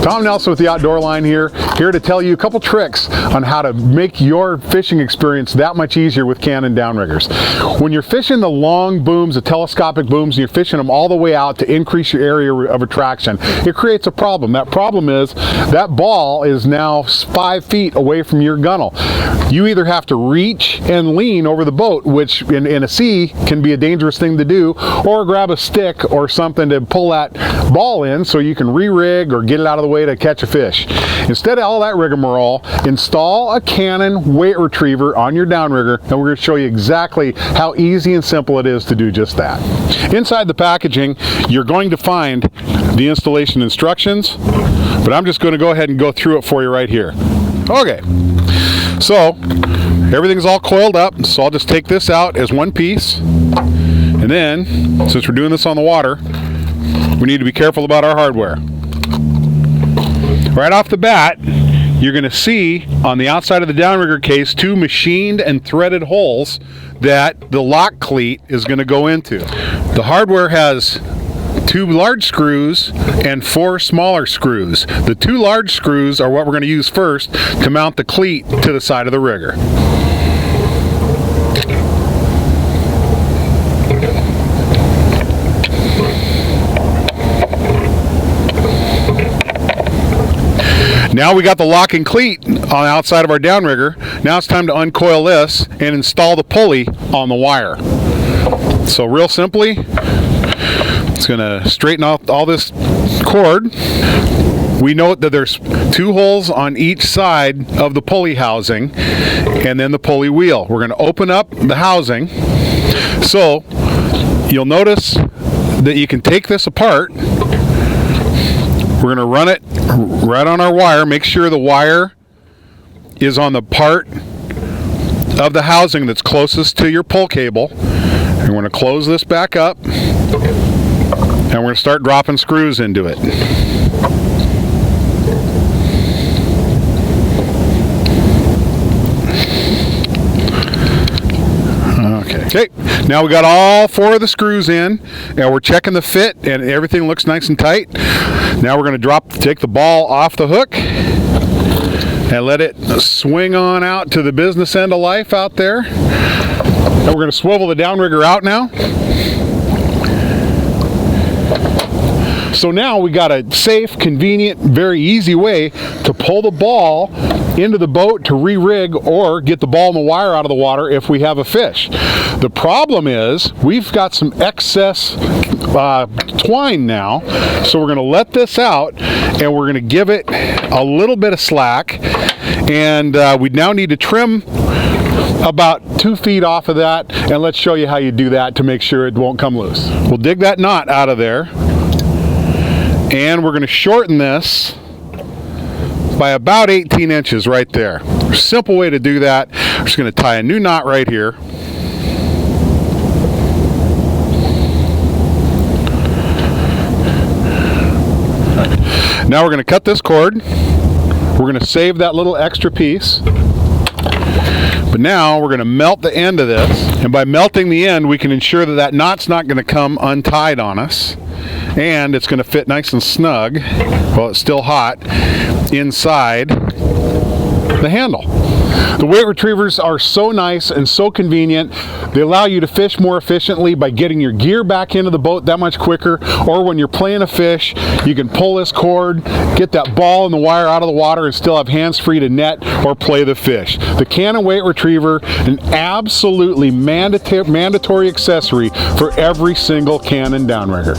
Tom Nelson with the Outdoor Line here to tell you a couple tricks on how to make your fishing experience that much easier with Cannon downriggers. When you're fishing the long booms, the telescopic booms, and you're fishing them all the way out to increase your area of attraction, it creates a problem. That problem is that ball is now 5 feet away from your gunnel. You either have to reach and lean over the boat, which in a sea can be a dangerous thing to do, or grab a stick or something to pull that ball in so you can re-rig or get it out of the way to catch a fish. Instead of all that rigmarole, install a Cannon weight retriever on your downrigger, and we're going to show you exactly how easy and simple it is to do just that. Inside the packaging, you're going to find the installation instructions, but I'm just going to go ahead and go through it for you right here. Okay, so everything's all coiled up, so I'll just take this out as one piece, and then, since we're doing this on the water, we need to be careful about our hardware. Right off the bat, you're going to see on the outside of the downrigger case 2 machined and threaded holes that the lock cleat is going to go into. The hardware has 2 large screws and 4 smaller screws. The 2 large screws are what we're going to use first to mount the cleat to the side of the rigger. Now we got the locking cleat on the outside of our downrigger. Now it's time to uncoil this and install the pulley on the wire. So real simply, it's going to straighten out all this cord. We note that there's 2 holes on each side of the pulley housing and then the pulley wheel. We're going to open up the housing. So you'll notice that you can take this apart. We're going to run it right on our wire. Make sure the wire is on the part of the housing that's closest to your pull cable. And we're going to close this back up, and we're going to start dropping screws into it. Okay, now we got all 4 of the screws in, and we're checking the fit, and everything looks nice and tight. Now we're going to take the ball off the hook and let it swing on out to the business end of life out there. And we're going to swivel the downrigger out now. So now we got a safe, convenient, very easy way to pull the ball into the boat to re-rig or get the ball and the wire out of the water if we have a fish. The problem is we've got some excess twine now, so we're going to let this out and we're going to give it a little bit of slack, and we now need to trim about 2 feet off of that, and let's show you how you do that to make sure it won't come loose. We'll dig that knot out of there, and we're going to shorten this by about 18 inches right there. Simple way to do that. I'm just going to tie a new knot right here. Now we're going to cut this cord. We're going to save that little extra piece. But now we're going to melt the end of this, and by melting the end we can ensure that that knot's not going to come untied on us, and it's going to fit nice and snug while it's still hot inside the handle. The weight retrievers are so nice and so convenient. They allow you to fish more efficiently by getting your gear back into the boat that much quicker, or when you're playing a fish, you can pull this cord, get that ball and the wire out of the water, and still have hands free to net or play the fish. The Cannon weight retriever, an absolutely mandatory accessory for every single Cannon downrigger.